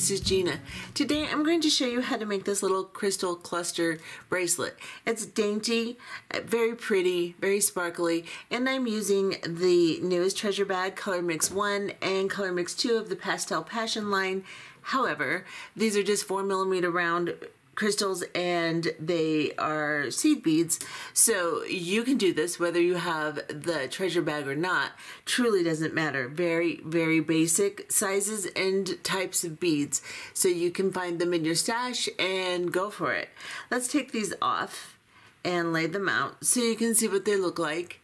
this is Gina. Today I'm going to show you how to make this little crystal cluster bracelet. It's dainty, very pretty, very sparkly, and I'm using the newest Treasure Bag Color Mix 1 and Color Mix 2 of the Pastel Passion line. However, these are just 4mm round crystals and they are seed beads, so you can do this whether you have the treasure bag or not. Truly doesn't matter. Very, very basic sizes and types of beads, so you can find them in your stash and go for it. Let's take these off and lay them out so you can see what they look like.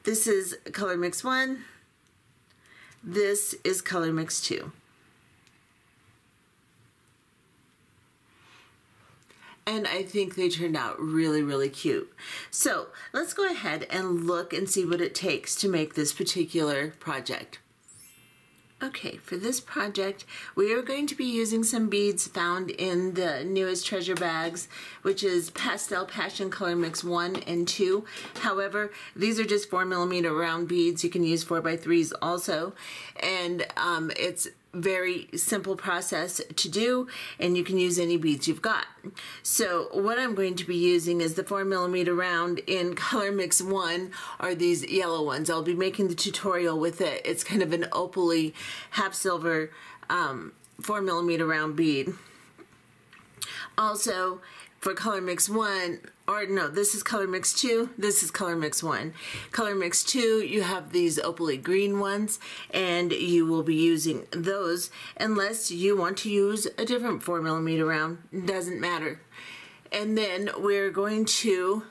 This is Color Mix 1. This is Color Mix 2. And I think they turned out really, really cute. So let's go ahead and look and see what it takes to make this particular project. Okay, for this project, we are going to be using some beads found in the newest Treasure Bags, which is Pastel Passion Color Mix 1 and 2. However, these are just 4mm round beads. You can use 4x3s also. And it's very simple process to do, and you can use any beads you've got. So what I'm going to be using is the 4mm round in Color Mix 1 are these yellow ones. I'll be making the tutorial with it. It's kind of an opally half silver 4mm round bead. Also, for Color Mix 1, or no, this is Color Mix 2, this is Color Mix 1. Color Mix 2, you have these opaly green ones, and you will be using those unless you want to use a different 4mm round. Doesn't matter. And then we're going to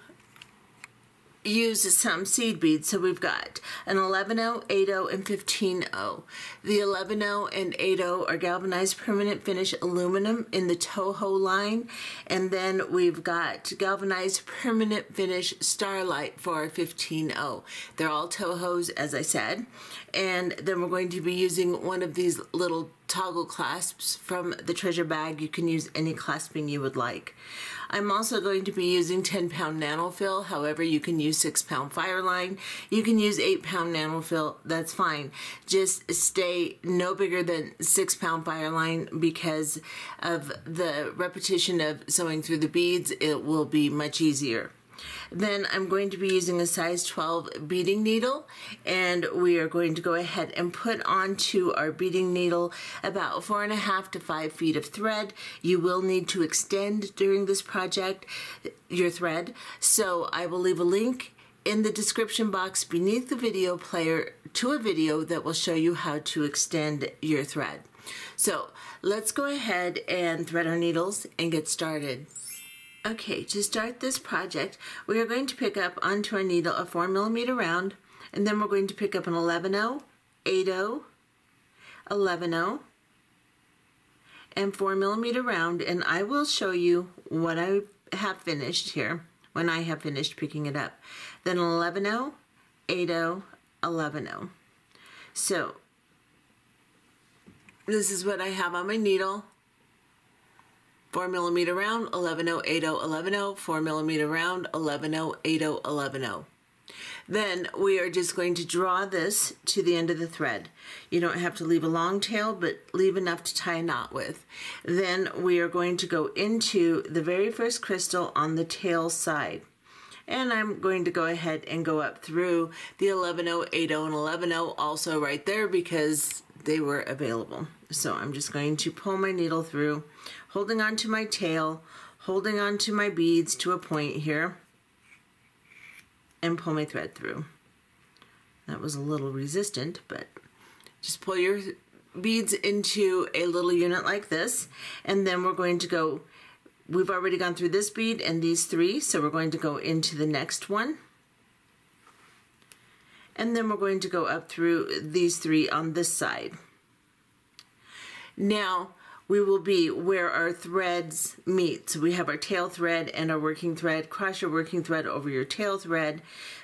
use some seed beads. So we've got an 11-0, 8-0, and 15-0. The 11-0 and 8-0 are galvanized permanent finish aluminum in the Toho line, and then we've got galvanized permanent finish Starlight for our 15-0. They're all Tohos, as I said, and then we're going to be using one of these little toggle clasps from the Treasure Bag. You can use any clasping you would like. I'm also going to be using 10-pound Nanofil. However, you can use 6-pound Fireline. You can use 8-pound Nanofil. That's fine. Just stay no bigger than 6-pound Fireline because of the repetition of sewing through the beads. It will be much easier. Then I'm going to be using a size 12 beading needle, and we are going to go ahead and put onto our beading needle about 4.5 to 5 feet of thread. You will need to extend during this project your thread, so I will leave a link in the description box beneath the video player to a video that will show you how to extend your thread. So let's go ahead and thread our needles and get started. Okay, to start this project, we are going to pick up onto our needle a 4mm round, and then we're going to pick up an 11-0, 8-0, 11-0, and 4mm round, and I will show you what I have finished here when I have finished picking it up. Then 11-0, 8-0, 11-0. So, this is what I have on my needle. 4mm round, 11-0, 8-0, 11-0, 4mm round, 11-0, 8-0, 11-0. Then we are just going to draw this to the end of the thread. You don't have to leave a long tail, but leave enough to tie a knot with. Then we are going to go into the very first crystal on the tail side. And I'm going to go ahead and go up through the 11-0, 8-0, and 11-0 also right there because they were available. So I'm just going to pull my needle through, holding on to my tail, holding on to my beads to a point here, and pull my thread through. That was a little resistant, but just pull your beads into a little unit like this, and then we're going to go, we've already gone through this bead and these three, so we're going to go into the next one. And then we're going to go up through these three on this side. Now we will be where our threads meet. So we have our tail thread and our working thread. Cross your working thread over your tail thread.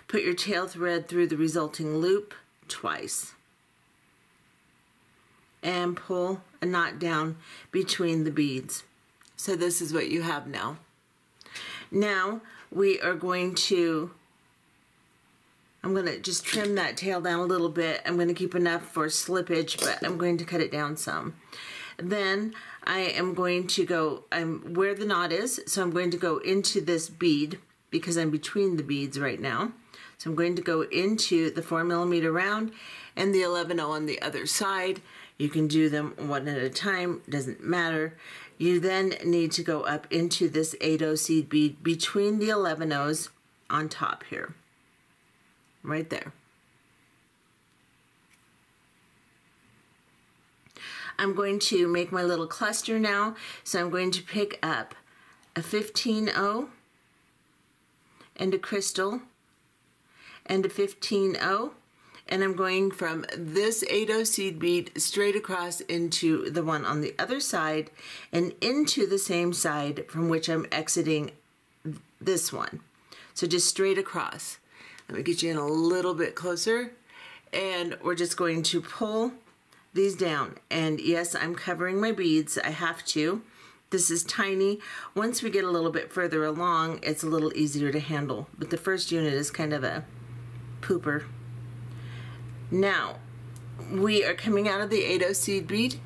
Put your tail thread through the resulting loop twice. And pull a knot down between the beads. So this is what you have now. Now we are going to I'm going to just trim that tail down a little bit. I'm going to keep enough for slippage, but I'm going to cut it down some. Then I am going to go, I'm where the knot is, so I'm going to go into this bead because I'm between the beads right now. So I'm going to go into the 4mm round and the 11/0 on the other side. You can do them one at a time, doesn't matter. You then need to go up into this 8/0 seed bead between the 11/0s on top here, right there. I'm going to make my little cluster now, so I'm going to pick up a 15/0 and a crystal and a 15/0, and I'm going from this 8/0 seed bead straight across into the one on the other side and into the same side from which I'm exiting this one. So just straight across. Let me get you in a little bit closer, and we're just going to pull these down. And yes, I'm covering my beads, I have to. This is tiny. Once we get a little bit further along, it's a little easier to handle, but the first unit is kind of a pooper. Now, we are coming out of the 8/0 seed bead.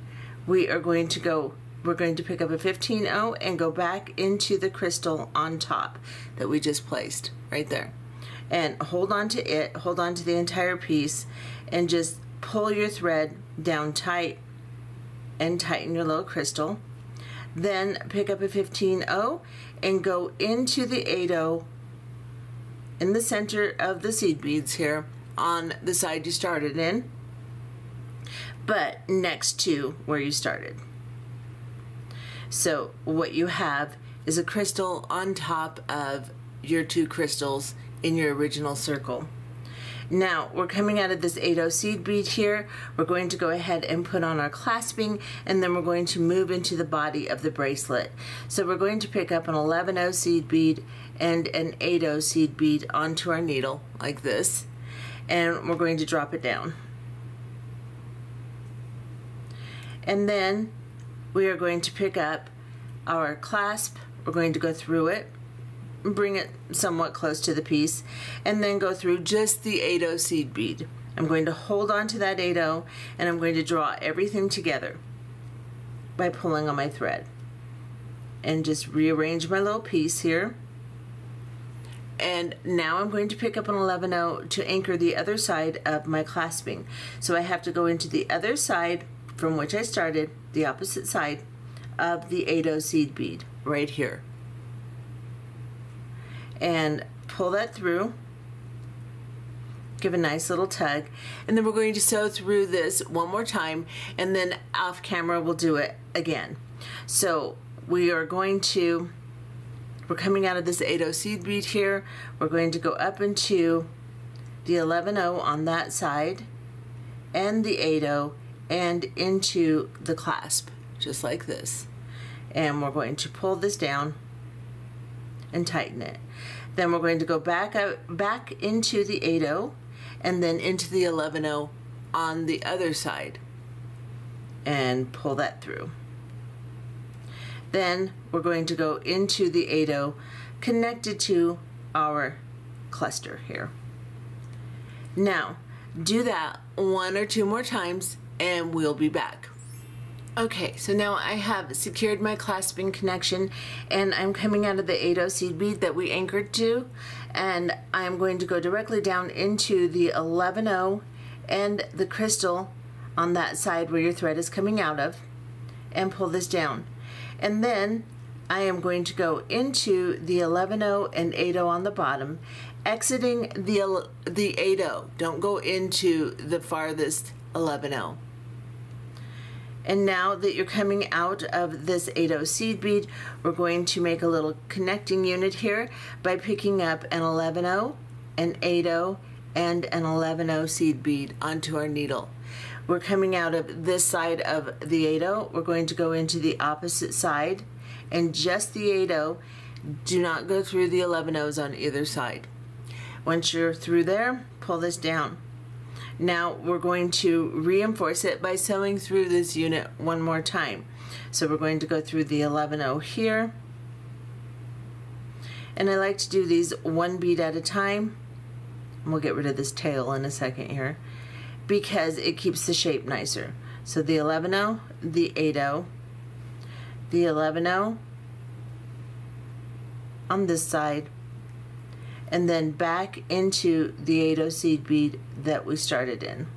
We're going to pick up a 15/0 and go back into the crystal on top that we just placed right there. And hold on to it, hold on to the entire piece, and just pull your thread down tight and tighten your little crystal. Then pick up a 15/0 and go into the 8/0 in the center of the seed beads here on the side you started in, but next to where you started. So what you have is a crystal on top of your two crystals in your original circle. Now we're coming out of this 8/0 seed bead here. We're going to go ahead and put on our clasping, and then we're going to move into the body of the bracelet. So we're going to pick up an 11/0 seed bead and an 8/0 seed bead onto our needle like this, and we're going to drop it down. And then we are going to pick up our clasp. We're going to go through it, bring it somewhat close to the piece, and then go through just the 8/0 seed bead. I'm going to hold on to that 8/0, and I'm going to draw everything together by pulling on my thread. And just rearrange my little piece here. And now I'm going to pick up an 11/0 to anchor the other side of my clasping. So I have to go into the other side from which I started, the opposite side of the 8/0 seed bead, right here. And pull that through, give a nice little tug, and then we're going to sew through this one more time, and then off camera we'll do it again. So we're coming out of this 8/0 seed bead here. We're going to go up into the 11/0 on that side and the 8/0 and into the clasp, just like this. And we're going to pull this down and tighten it. Then we're going to go back into the 8/0 and then into the 11/0 on the other side and pull that through. Then we're going to go into the 8/0 connected to our cluster here. Now do that one or two more times and we'll be back. Okay, so now I have secured my clasping connection, and I'm coming out of the 8/0 seed bead that we anchored to, and I'm going to go directly down into the 11/0 and the crystal on that side where your thread is coming out of, and pull this down. And then I am going to go into the 11/0 and 8/0 on the bottom, exiting the 8/0. Don't go into the farthest 11/0. And now that you're coming out of this 8/0 seed bead, we're going to make a little connecting unit here by picking up an 11/0, an 8/0, and an 11/0 seed bead onto our needle. We're coming out of this side of the 8/0. We're going to go into the opposite side, and just the 8/0. Do not go through the 11/0s on either side. Once you're through there, pull this down. Now we're going to reinforce it by sewing through this unit one more time. So we're going to go through the 11/0 here, and I like to do these one bead at a time. We'll get rid of this tail in a second here because it keeps the shape nicer. So the 11-0, the 8-0, the 11-0 on this side, and then back into the 8-0 seed bead that we started in.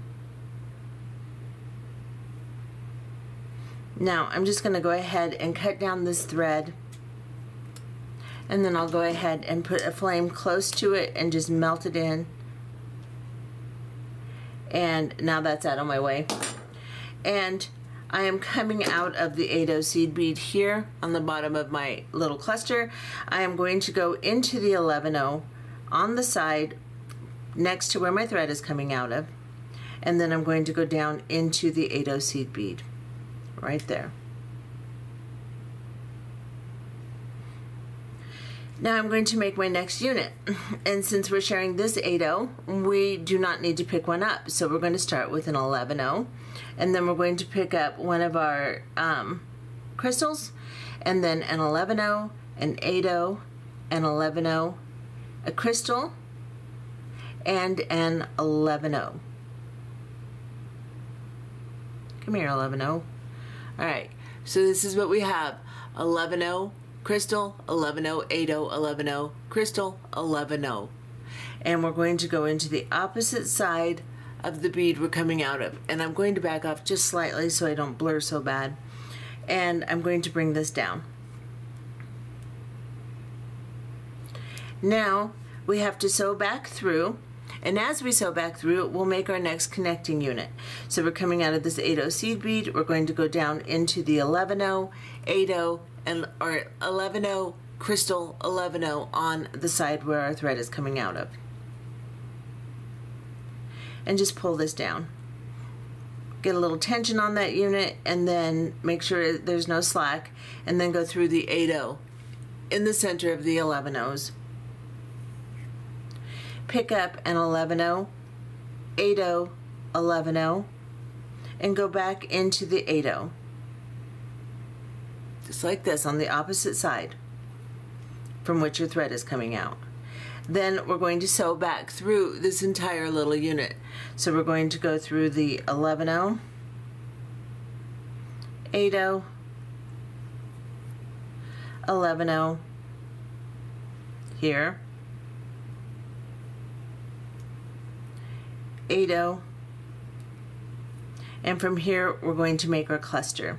Now I'm just going to go ahead and cut down this thread, and then I'll go ahead and put a flame close to it and just melt it in. And now that's out of my way. And I am coming out of the 8-0 seed bead here on the bottom of my little cluster. I am going to go into the 11-0 on the side next to where my thread is coming out of, and then I'm going to go down into the 8-0 seed bead right there. Now I'm going to make my next unit, and since we're sharing this 8-0, we do not need to pick one up, so we're going to start with an 11-0, and then we're going to pick up one of our crystals, and then an 11-0, an 8-0, an 11-0, a crystal, and an 11-0. Come here, 11-0. Alright, so this is what we have: 11-0, crystal, 11-0, 8-0, 11-0, crystal, 11-0. And we're going to go into the opposite side of the bead we're coming out of. And I'm going to back off just slightly so I don't blur so bad. And I'm going to bring this down. Now we have to sew back through, and as we sew back through, we'll make our next connecting unit. So we're coming out of this 8-0 seed bead, we're going to go down into the 11-0, 8-0, and our 11-0, crystal, 11-0 on the side where our thread is coming out of. And just pull this down. Get a little tension on that unit, and then make sure there's no slack, and then go through the 8-0 in the center of the 11-0s. Pick up an 11-0, 8-0, 11-0, and go back into the 8-0. Just like this on the opposite side from which your thread is coming out. Then we're going to sew back through this entire little unit. So we're going to go through the 11-0, 8-0, 11-0 here, 8-0, and from here we're going to make our cluster.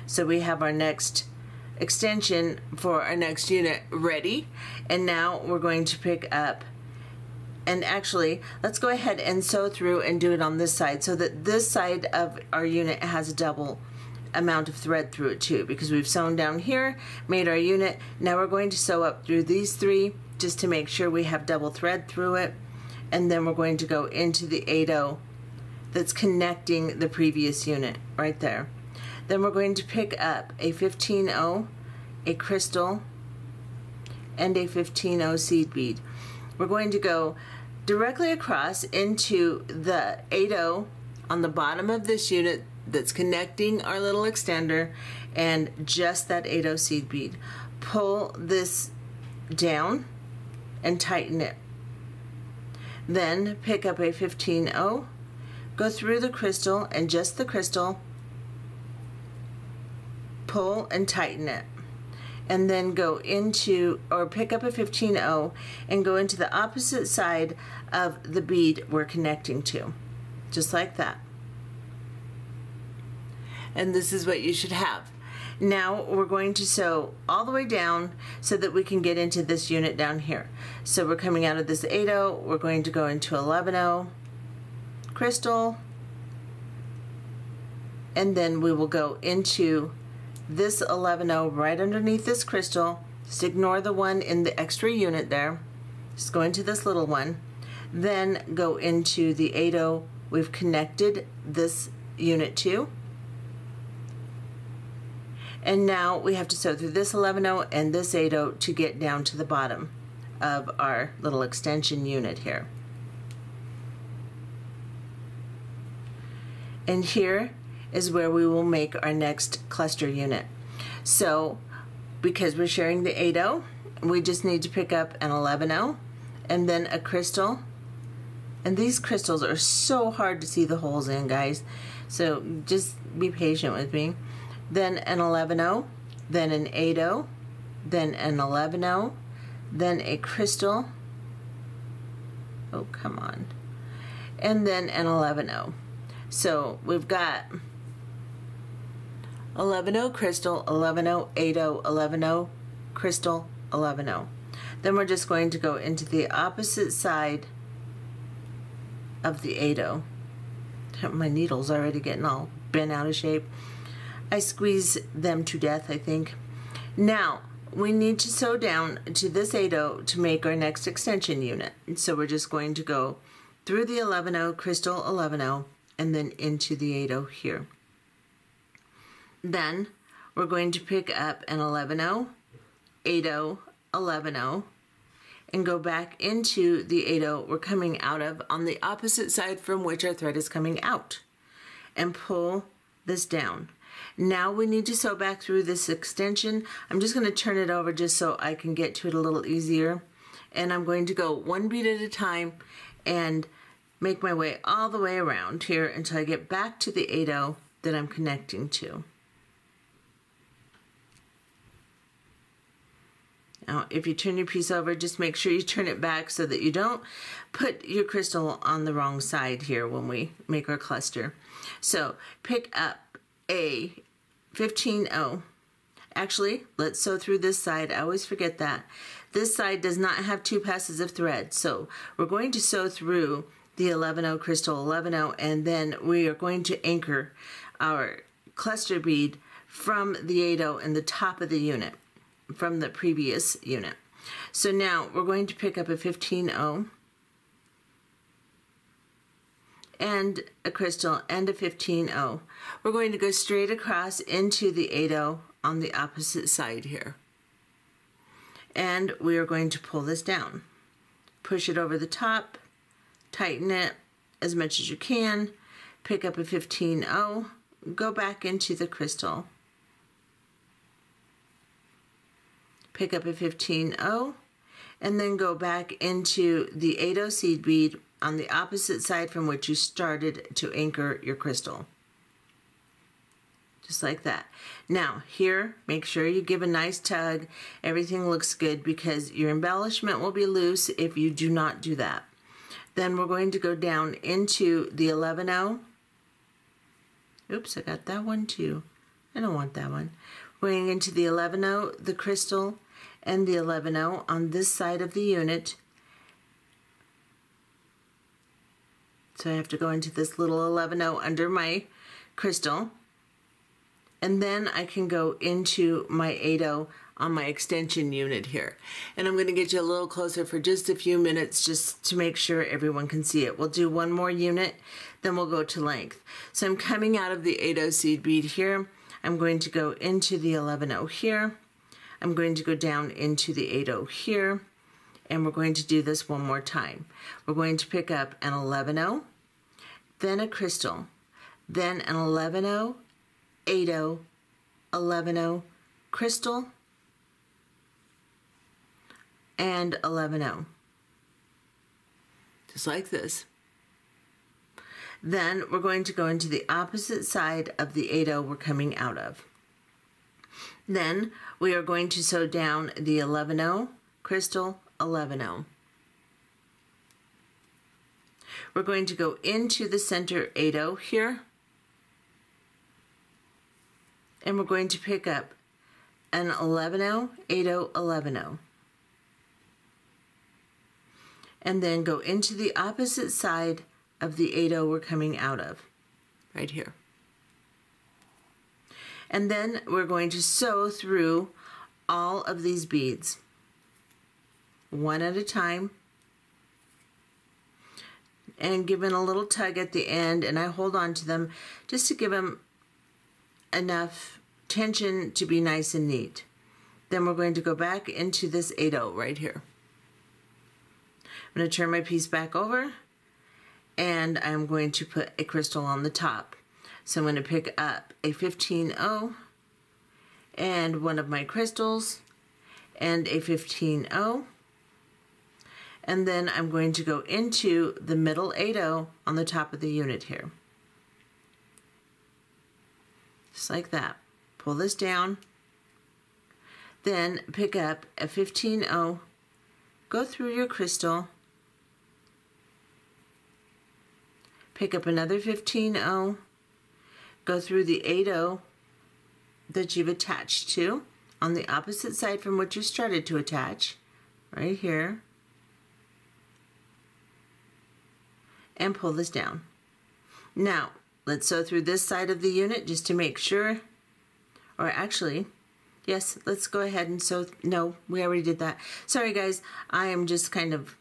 So we have our next extension for our next unit ready, and now we're going to pick up, and actually let's go ahead and sew through and do it on this side so that this side of our unit has a double amount of thread through it too, because we've sewn down here, made our unit. Now we're going to sew up through these three just to make sure we have double thread through it, and then we're going to go into the 8-0 that's connecting the previous unit right there. Then we're going to pick up a 15-0, a crystal, and a 15-0 seed bead. We're going to go directly across into the 8-0 on the bottom of this unit that's connecting our little extender, and just that 8-0 seed bead. Pull this down and tighten it. Then pick up a 15-0, go through the crystal and just the crystal, pull and tighten it, and then go into, or pick up a 15-0 and go into the opposite side of the bead we're connecting to, just like that. And this is what you should have. Now we're going to sew all the way down so that we can get into this unit down here. So we're coming out of this 8-0, we're going to go into 11-0, crystal, and then we will go into this 11-0 right underneath this crystal. Just ignore the one in the extra unit there. Just go into this little one. Then go into the 8-0 we've connected this unit to. And now we have to sew through this 11-0 and this 8-0 to get down to the bottom of our little extension unit here. And here is where we will make our next cluster unit. So because we're sharing the 8-0, we just need to pick up an 11-0 and then a crystal. And these crystals are so hard to see the holes in, guys. So just be patient with me. Then an 11-0, then an 8-0, then an 11-0, then a crystal. Oh, come on. And then an 11-0. So we've got 11-0 crystal, 11-0, 8-0, 11-0 crystal, 11-0. Then we're just going to go into the opposite side of the 8-0. My needle's already getting all bent out of shape. I squeeze them to death, I think. Now, we need to sew down to this 8-0 to make our next extension unit. So we're just going to go through the 11-0, crystal 11-0, and then into the 8-0 here. Then we're going to pick up an 11-0, 8-0, 11-0, and go back into the 8-0 we're coming out of on the opposite side from which our thread is coming out, and pull this down. Now we need to sew back through this extension. I'm just going to turn it over just so I can get to it a little easier, and I'm going to go one bead at a time and make my way all the way around here until I get back to the 8-0 that I'm connecting to. Now, if you turn your piece over, just make sure you turn it back so that you don't put your crystal on the wrong side here when we make our cluster. So pick up a 15-0. Actually, let's sew through this side. I always forget that. This side does not have 2 passes of thread, so we're going to sew through the 11-0 crystal 11-0, and then we are going to anchor our cluster bead from the 8-0 in the top of the unit, from the previous unit. So now we're going to pick up a 15-0 and a crystal and a 15-0. We're going to go straight across into the 8-0 on the opposite side here. And we are going to pull this down. Push it over the top, tighten it as much as you can, pick up a 15-0, go back into the crystal. Pick up a 15-0, and then go back into the 8-0 seed bead on the opposite side from which you started to anchor your crystal. Just like that. Now here, make sure you give a nice tug. Everything looks good because your embellishment will be loose if you do not do that. Then we're going to go down into the 11-0. Oops, I got that one too. I don't want that one. Going into the 11-0, the crystal, and the 11-0 on this side of the unit. So I have to go into this little 11-0 under my crystal, and then I can go into my 8-0 on my extension unit here. And I'm going to get you a little closer for just a few minutes just to make sure everyone can see it. We'll do one more unit, then we'll go to length. So I'm coming out of the 8-0 seed bead here. I'm going to go into the 11-0 here. I'm going to go down into the 8-0 here, and we're going to do this one more time. We're going to pick up an 11-0, then a crystal, then an 11-0, 8-0, 11-0, crystal, and 11-0. Just like this. Then we're going to go into the opposite side of the 8-0 we're coming out of. Then we are going to sew down the 11-0, crystal, 11-0. We're going to go into the center 8-0 here, and we're going to pick up an 11-0, 8-0, 11-0. And then go into the opposite side of the 8-0 we're coming out of, right here. And then we're going to sew through all of these beads, one at a time, and give it a little tug at the end, and I hold on to them just to give them enough tension to be nice and neat. Then we're going to go back into this 8-0 right here. I'm going to turn my piece back over, and I'm going to put a crystal on the top. So I'm going to pick up a 15-0 and one of my crystals and a 15-0, and then I'm going to go into the middle 8-0 on the top of the unit here. just like that. Pull this down, then pick up a 15-0, go through your crystal, pick up another 15-0, go through the 8-0 that you've attached to on the opposite side from what you started to attach, right here, and pull this down. Now, let's sew through this side of the unit just to make sure, or actually, yes, let's go ahead and sew. No, we already did that. Sorry guys, I am just kind of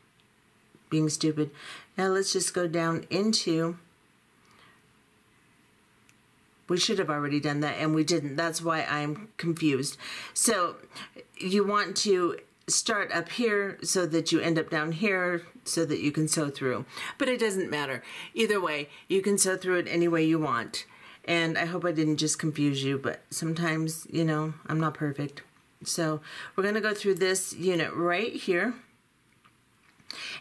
being stupid. Now let's just go down into, we should have already done that and we didn't. That's why I'm confused. So you want to start up here so that you end up down here so that you can sew through. But it doesn't matter. Either way, you can sew through it any way you want. And I hope I didn't just confuse you, but sometimes, you know, I'm not perfect. So we're going to go through this unit right here.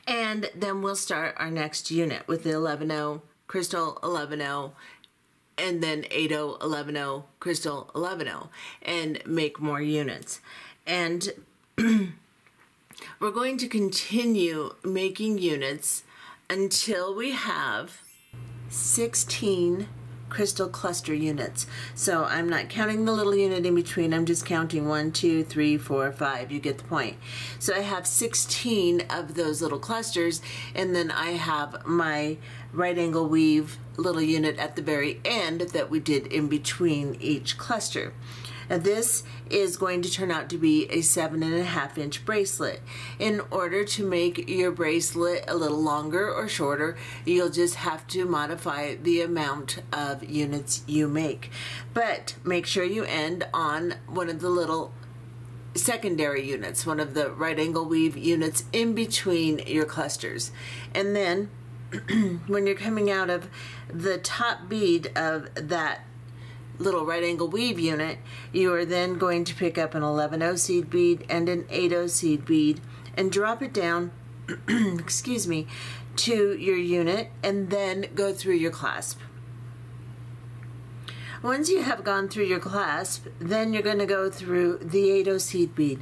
And then we'll start our next unit with the 11-0, crystal 11-0, and then 8-0, 11-0, crystal 11-0, and make more units. And we're going to continue making units until we have 16 crystal cluster units. So I'm not counting the little unit in between, I'm just counting 1, 2, 3, 4, 5. You get the point. So I have 16 of those little clusters, and then I have my right angle weave little unit at the very end that we did in between each cluster. Now this is going to turn out to be a 7.5 inch bracelet. In order to make your bracelet a little longer or shorter, you'll just have to modify the amount of units you make. But make sure you end on one of the little secondary units, one of the right angle weave units in between your clusters. And then when you're coming out of the top bead of that little right angle weave unit, you are then going to pick up an 11-0 seed bead and an 8-0 seed bead and drop it down excuse me, to your unit, and then go through your clasp. Once you have gone through your clasp, then you're going to go through the 8-0 seed bead.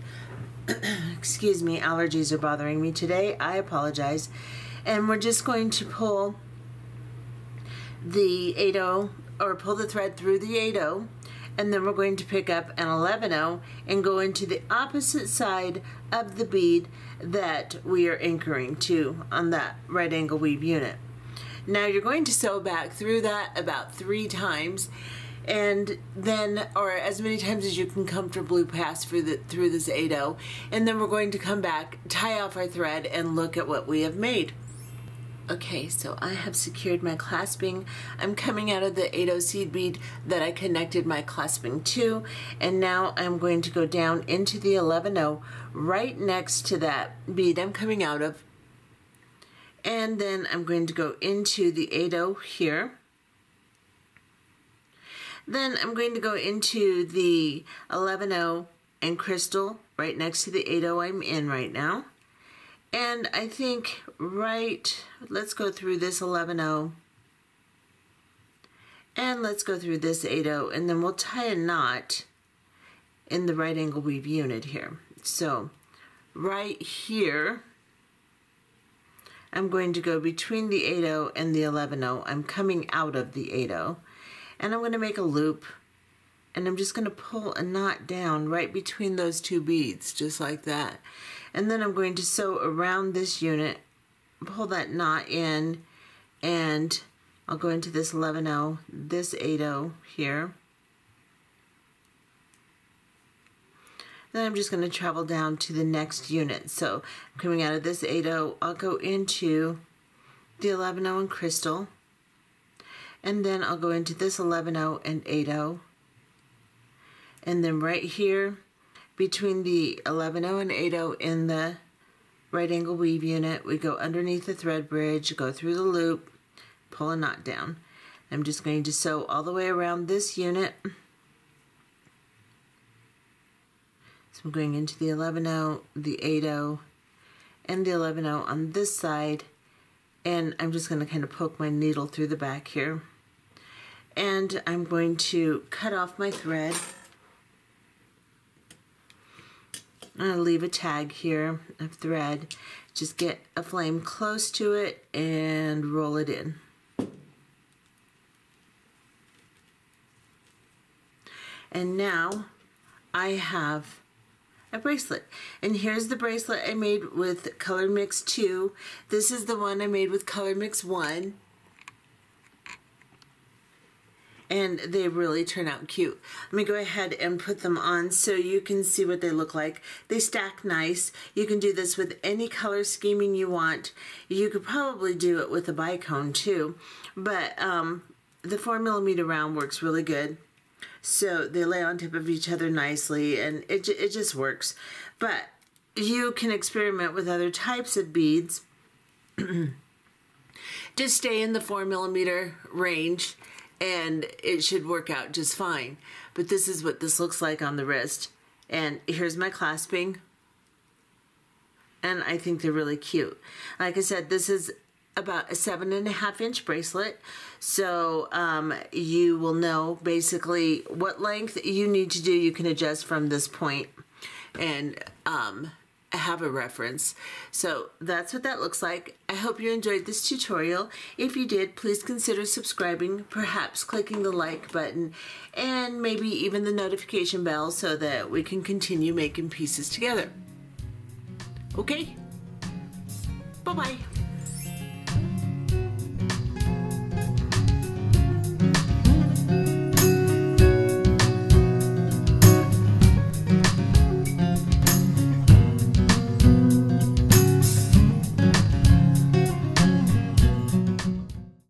Excuse me, allergies are bothering me today, I apologize. And we're just going to pull the 8-0, or pull the thread through the 8-0, and then we're going to pick up an 11-0 and go into the opposite side of the bead that we are anchoring to on that right angle weave unit. Now you're going to sew back through that about 3 times, and then, or as many times as you can comfortably pass through this 8-0, and then we're going to come back, tie off our thread, and look at what we have made. Okay, so I have secured my clasping. I'm coming out of the 8-0 seed bead that I connected my clasping to, and now I'm going to go down into the 11-0 right next to that bead I'm coming out of, and then I'm going to go into the 8-0 here. Then I'm going to go into the 11-0 and crystal right next to the 8-0 I'm in right now. And I think let's go through this 11-0 and let's go through this 8-0, and then we'll tie a knot in the right angle weave unit here. So right here, I'm going to go between the 8-0 and the 11-0. I'm coming out of the 8-0, and I'm going to make a loop, and I'm just going to pull a knot down right between those 2 beads, just like that. And then I'm going to sew around this unit, pull that knot in, and I'll go into this 11-0, this 8-0 here. Then I'm just going to travel down to the next unit. So I'm coming out of this 8-0, I'll go into the 11-0 and crystal, and then I'll go into this 11-0 and 8-0, and then right here between the 11-0 and 8-0 in the right angle weave unit, we go underneath the thread bridge, go through the loop, pull a knot down. I'm just going to sew all the way around this unit. So I'm going into the 11-0, the 8-0, and the 11-0 on this side, and I'm just going to kind of poke my needle through the back here. And I'm going to cut off my thread. I'm going to leave a tag here of thread. Just get a flame close to it and roll it in. And now I have a bracelet. And here's the bracelet I made with Color Mix 2. This is the one I made with Color Mix 1. And they really turn out cute. Let me go ahead and put them on so you can see what they look like. They stack nice. You can do this with any color scheming you want. You could probably do it with a bicone too, but the 4mm round works really good. So they lay on top of each other nicely, and it just works. But you can experiment with other types of beads. Just stay in the 4mm range, and it should work out just fine. But this is what this looks like on the wrist. And here's my clasping. And I think they're really cute. Like I said, this is about a 7.5-inch bracelet, so you will know basically what length you need to do. You can adjust from this point and have a reference. So that's what that looks like. I hope you enjoyed this tutorial. If you did, please consider subscribing, perhaps clicking the like button, and maybe even the notification bell so that we can continue making pieces together. Okay? Bye-bye.